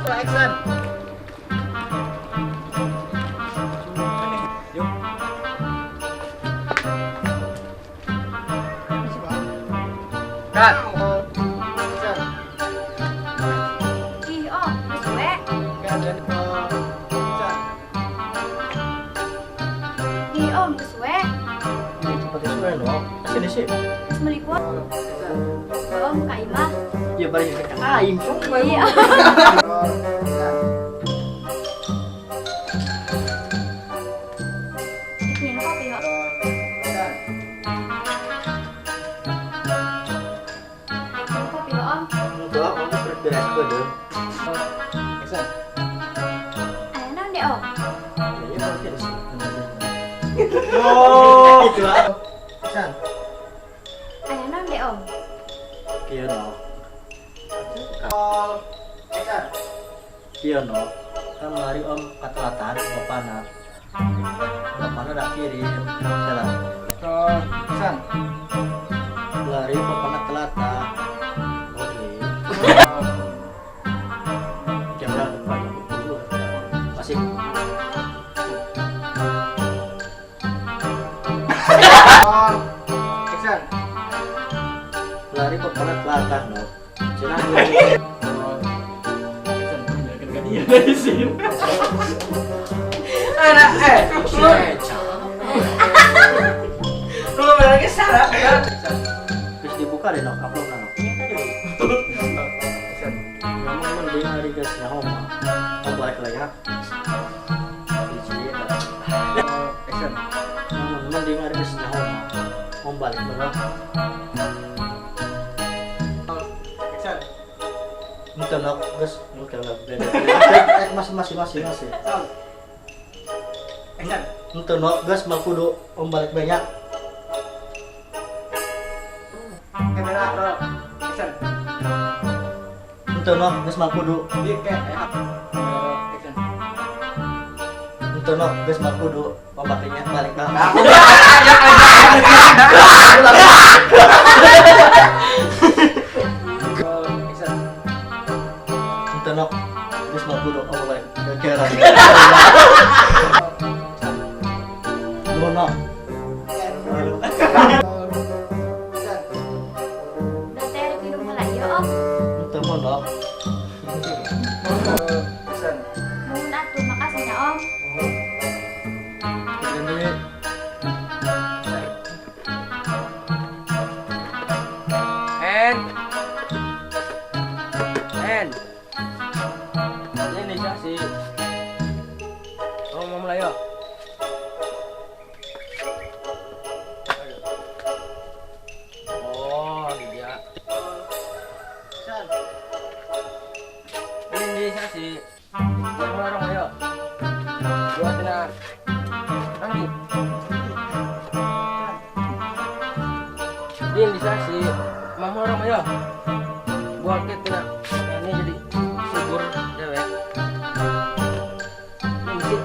Action. Yuk. Cut. Ih, Om, geus we. Ih, Om, geus we. Cepat suara dong. Sini sih. Geus meuli ku. Om, ka imah. Ya balik ke aing sok. Iya. Minum kopi, Om. Minum kopi, Om. Enggak, kamu berberes dong. Aya naon deh, Om? Ya balik ke sini. Oh, itu lah. San. Aya naon deh, Om? Iya no. Oh, iya no. Kan lari om katelatan bapana. Bapana udah kirim. Jalan. Oh, San. Lari bapana telata. Oke. Jam berapa pagi? Masih. Oh, San. Lari bapana telata no. Cenah dia dari sini. Anak lu lagi sarap kan? Terus dibuka deh nok upload kan? Kamu mending hari ke Sinahoma. Mau balik lagi ha? Di sini ada. Action. Kamu mending hari ke Sinahoma. Mau balik lagi. Action. Muntah nak, guys, muntah nak. Masih. Muntah nak, guys, mau kudu om balik banyak. Kamera, bro. Action. Muntah nak, guys, mau kudu. Action. Muntah nak, guys, mau kudu om baliknya balik bang. Tenok, terus mau duduk balik ke kira. Lono. Udah teh rek minum heula ieu, Om. Itu mono. Nuhun atuh, makasih ya, Om. Ini ini saksi. Oh, mau mulai ya? Oh, dia. Ini saksi. Mau mulai ya? Buat tina. Nanti. Ini saksi. Mau mulai ya? Buat kita. Ini jadi subur dewek. Musik.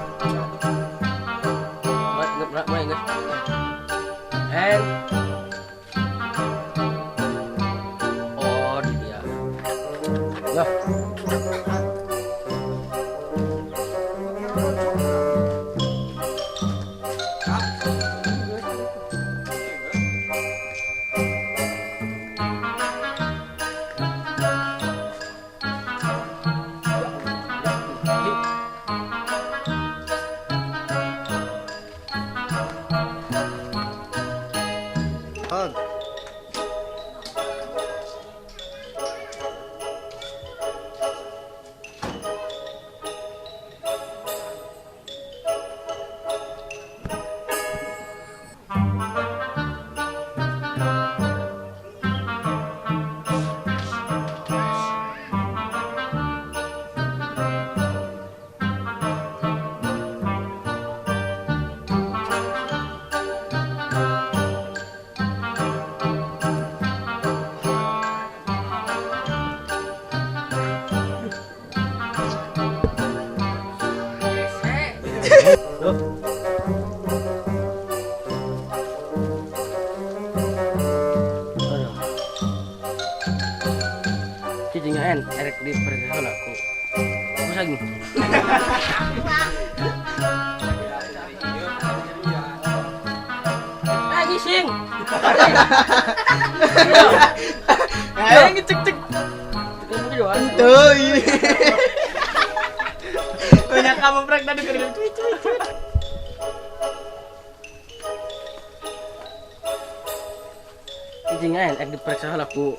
Mulai guys. And oh di dia. Ya. kijingan erek di perkenalan aku. Aku lagi. Lagi sing. Ayo ngecek-cek. Tuh ini. Banyak kamu prank tadi keren. Kijingan erek di perkenalan aku.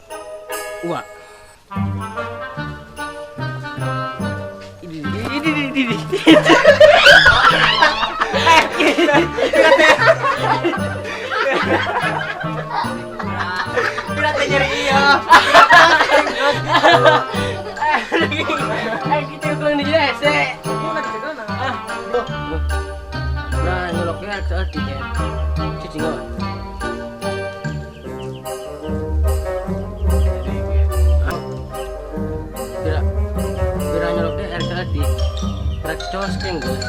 Wah. Ini. Berat nyari iya. Kita kurang di JC. Nah, nyoloknya saat tiga. Cicing gak? Kira nyoloknya air saat di. Prakcos kenggus.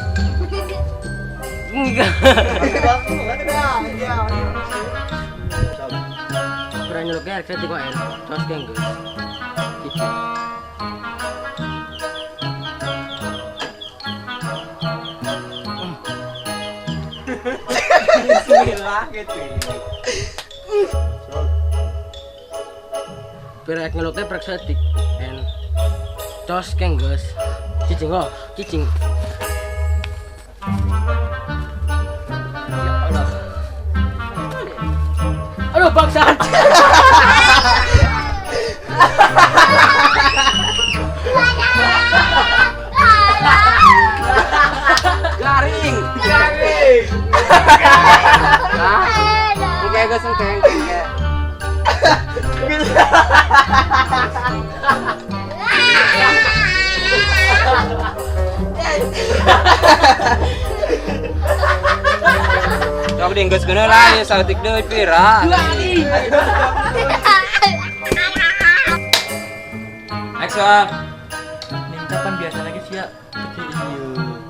Enggak. Kira nyoloknya air saat di kok air. Cos kenggus. Cicing. Bismillah gitu. Pira ngeloknya praksatik and cos kenggus. Cicing oh, cicing. Ya Allah. Aduh bangsat. Garing. Kayak gue sengkeng kayak. Cok dienggeus geuna lah, sautik deui pira. Action. Minta pan biasa lagi sih ya, tapi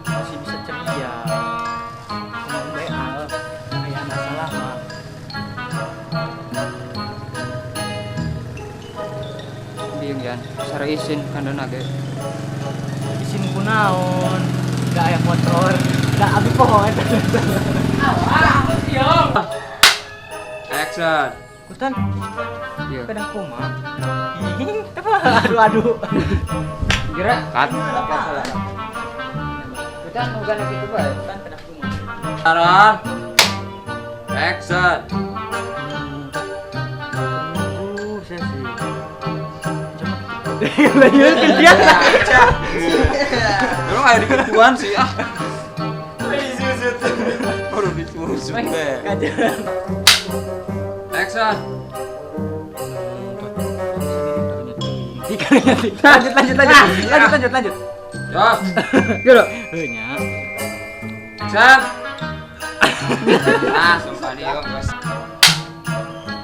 masih bisa ceria. Ngomong baik kayak masalah mah. Dieu yan, sare isin kandana ge. Isin kunaon, gak aya motor, gak abi pohon. Action. Kutan, Iya. pedang kuma. Ih, aduh. Kira cut. Kutan bukan gitu bae, kutan pedang kuma. Taruh. Action. Saya sih. Lu aya di ketuan sih ah. Baru ditusuk be. Action. Lanjut. Jos. Gitu. Heunya. Action. Ah, sumpah nih, Bos.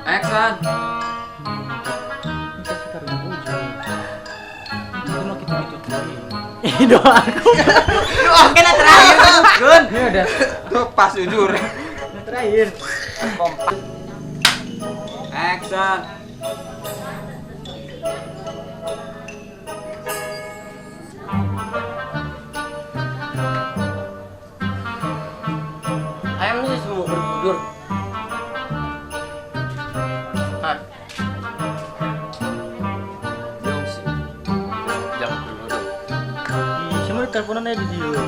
Action. Kita sekarang ujung. Itu mah kita ditutupi. Oke, nah terakhir Gun. Ini udah Tuh pas jujur. terakhir. Kompak. Action. Ayam lu semua berbudur. Hah? Dong sih. Jangan dulu dong. Semua teleponan aja di dia.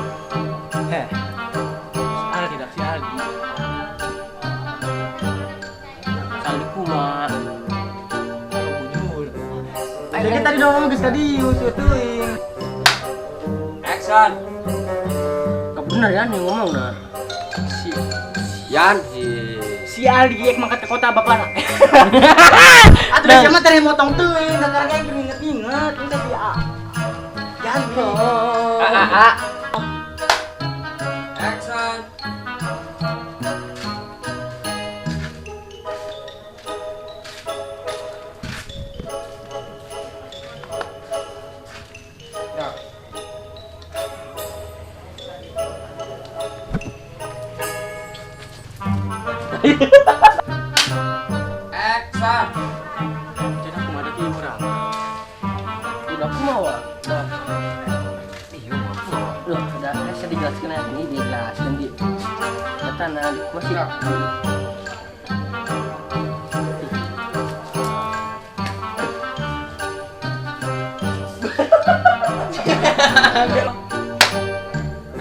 Heh. Si Aldi dah si Aldi. Aldi kuma. Bujur. Jadi tadi udah ngomong geus tadi usutuin. Action. Bener ya nih ngomong dah. Yan. Si Aldi ek mangkat ke kota bapak. Atuh nah. Siapa tadi motong teuing, sekarang kayak inget-inget, kita si A. Jangan. Action. Ya. Action. Jadi aku ada di orang. mau ah. Iya, apa? Loh, ada saya dijelaskan ya, ini dijelaskan di data masih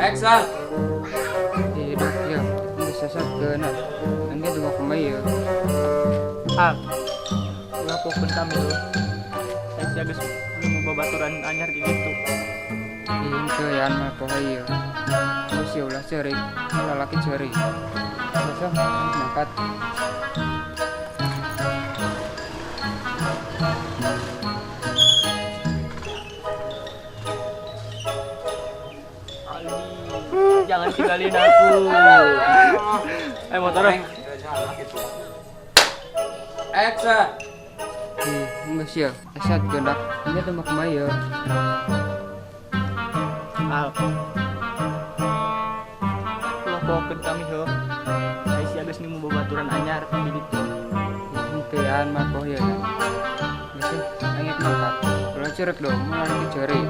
Action. Hidup ya, bisa sakena. Angge dua kemai ya. Ah, lakukan kami tuh. Saya siaga belum babaturan anyar di gitu. Inte yan mah pohai ya. Terus ya ulah ceri, lalaki ceri. Bisa mangkat. Ali, jangan tinggalin aku. Ayo motor. Action. Enggak sih ya, asat gendak. Angge tuh mah kemai ya. Ah, lakukan kami ho. Saya siaga sini mau babaturan anyar di gitu. Inte yan mah pohai ya. Bisa angge mangkat. Ulah cerek dong, lalaki ceri.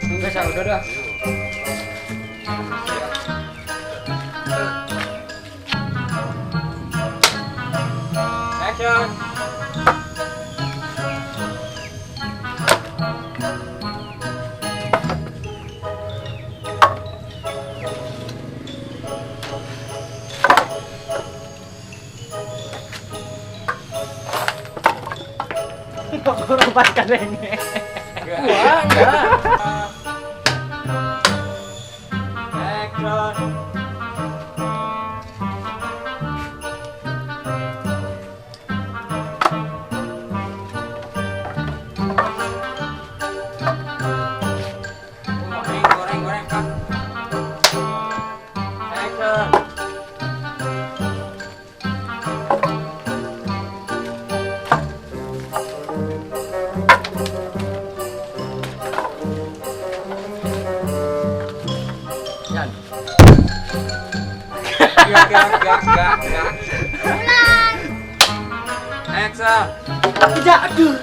Enggak sah udah dah. Action. Korban kadangnya. Wah, Action. Goreng, Kak. Action. Yan. Gak. Action. Tidak, aduh.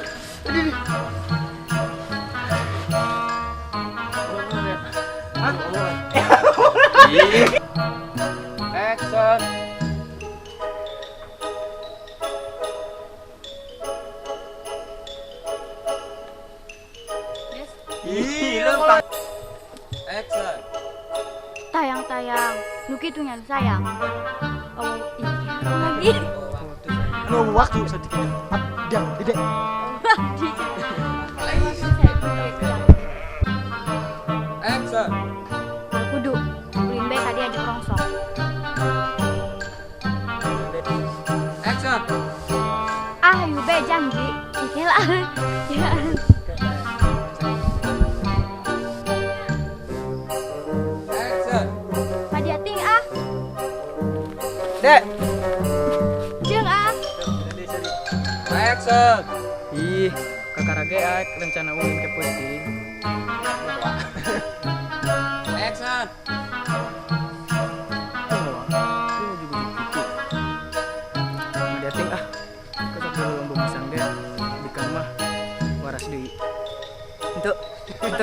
Action. Action. Tayang-tayang, nu kitu nya sayang. Oh, iya lagi. Anu waktu sedikit. Jam, tidak. Action. Kudu, ulin bae tadi aja rongsok. Action. Ah, yu bae janji. Ikil ah. Ya. Action. Padiating ah. Dek. Jeung ah. Action. Ih, kakarageak rencana ulin ke posting. Action. Madiating ah. Kesok dulu lomba masang deh. Di kamar waras deui. Untuk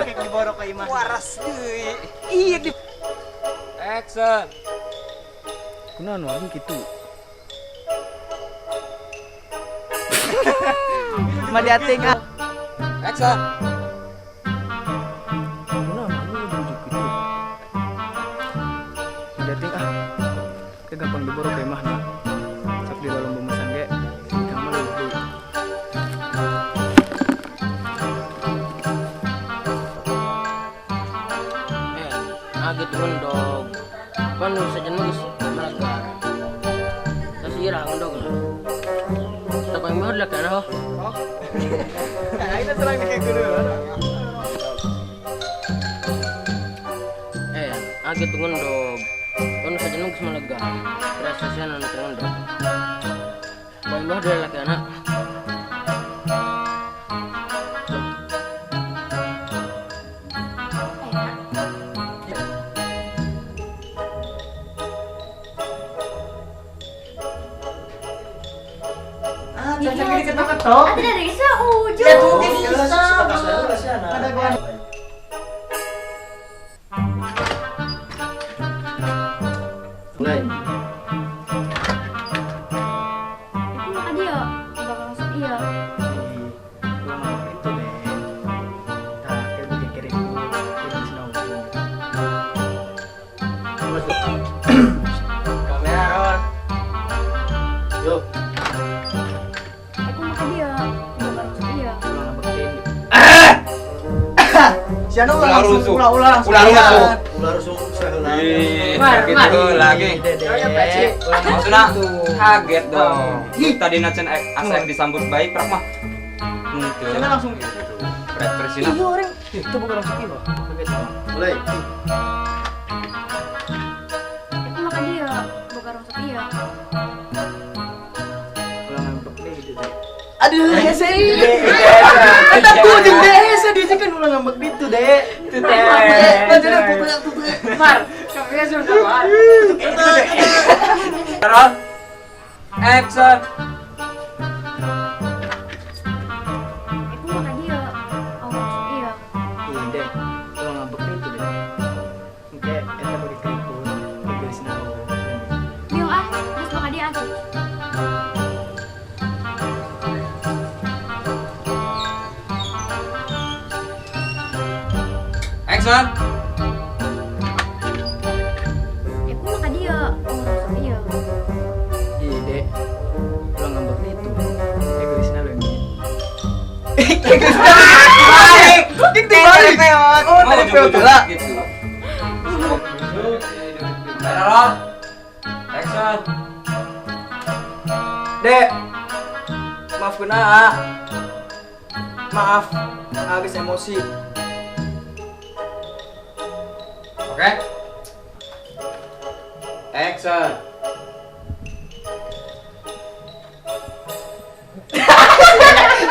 diborok ka imah. Waras deui. Iya di. Action. Kunaon wae kitu. Madiating ah. Action. Kunaon wae bujuk kitu. Madiating ah. Teu gampang diborok ka imahna. Sok di lomba masang ge. Di kamar deui. Agak turun dong. Panu saja nulis melagar. Kasih irang dong. Tak kau mau lah kan? Kita serang di kudu. Agak turun dong. Panu saja nulis melagar. Rasa saya nanti turun dong. Kau mau dia lah kan? Jangan diketok-ketok. Ada dari seujung. Ya tuh bisa. Ada gua. Mulai. Itu maka dia bakal masuk iya. Pulang ngambil itu deh. Nah, kayak bikin kiriku, bikin snow. Kamera Ron. Yuk. Itu maka dia bakal masuk iya. Pulang ngambil ini. Siapa Ulah rusuh. ulah Ulah rusuh. Ulah rusuh seheula. Gitu lagi. Maksudnya kaget dong. Tadi nacan asal disambut baik, prak mah. Gitu. Jangan langsung gitu. Represina. Iya orang. Itu bukan masuk iya. Begitu. Mulai. Itu maka dia bakal masuk iya. Pulang ngambil itu deh. Aduh, hese. Eta Tuh jeung hese dia kan ulah ngambek gitu, Dek. Itu teh. Lanjut pokoknya tuh. Mar, kamera sudah Mar. Terus. Action. Itu maka dia bakal masuk iya. Iya deh. Pulang ngambil itu deh. Oke, eta beri kiriku, bikin snow. Biung terus maka dia asik. Action. Itu maka dia bakal masuk iya. Iya deh. Pulang ngambil itu. Egoisnya lo yang bikin. Oh, tadi peot gitu. Terus. Action. Dek, maafkan Aa. Maaf, habis emosi. Oke. Action.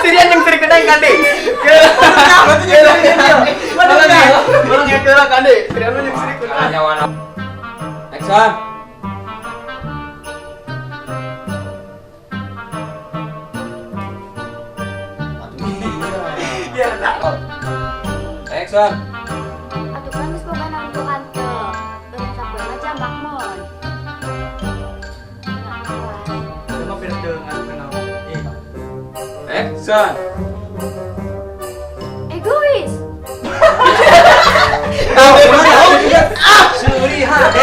Sirian yang sering kena kan deh. Malah yang kena kan deh. Sirian lu yang sering kena. Hanya warna. Action. Biar takut. Action. Atuh kan geus boga nangtung anteu. Terus sabeuna macam bakmon. Cuma biar dengan kenal. Action. Egois. Suri HD.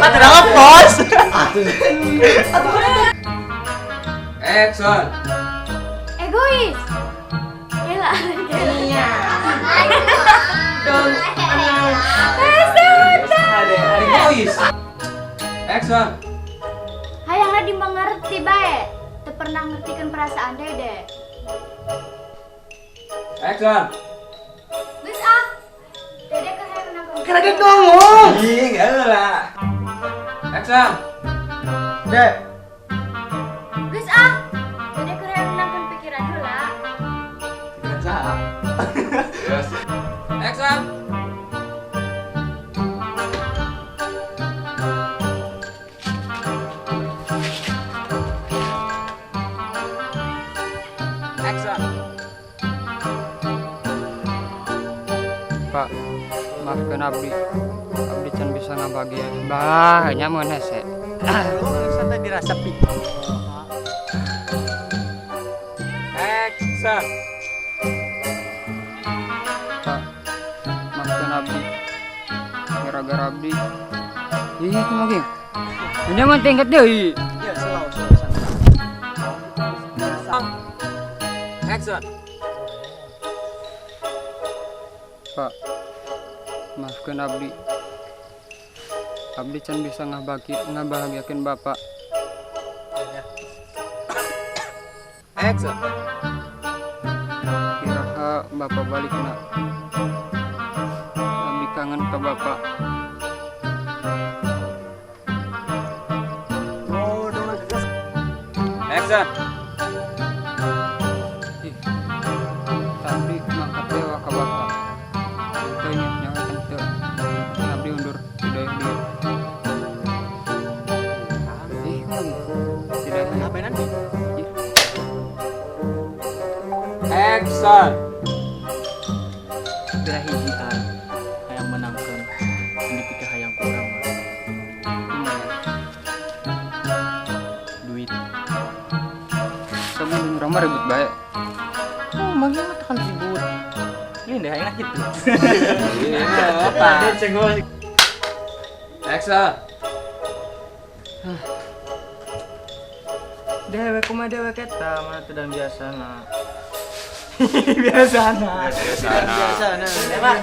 Ada nama bos. Action. Egois. Gila. Iya. Egois. Action. Hayangna dimengerti bae. Teu pernah ngertikeun perasaan Dede. Action. Geus ah. Dede keur hayang nanggung. Kan ada ngomong. Ih, enggak lah. Action. Dek. Geus ah. Dede keur hayang nanggung pikiran heula. Yes. Action. Action. Pak, maafkan Abdi. Abdi can bisa ngabagian. Bah, hanya mau hese. Santai dirasa pi. Action. Pak, maafkan Abdi. Gara-gara Abdi. Ih, kumaha ge? Ini mah tingkat deui. Ya, selalu santai. Action. Pak, maafkan Abdi. Abdi can bisa ngabahagiakeun Bapak. Action. Kiraha Bapak balik nak. Abdi kangen ke Bapak. Action. Ih, tadi mangkat dewa ke Bapak. Tanya nyawa tante. Abdi undur tidak dia. Kok lagi? Tidak Apa nanti? Action. Gerak hijian hayang menangkan ini pikir hayang kurang mah. Duit. Kamu dan Rama ribut baik. Oh, manggil mah tekan ribut. Ini deh enak gitu. Ini apa? Ada cengol. Action. Dewek kumaha dewek eta mana teu dan biasana. Biasana. Biasana. Biasa, nah. Pak.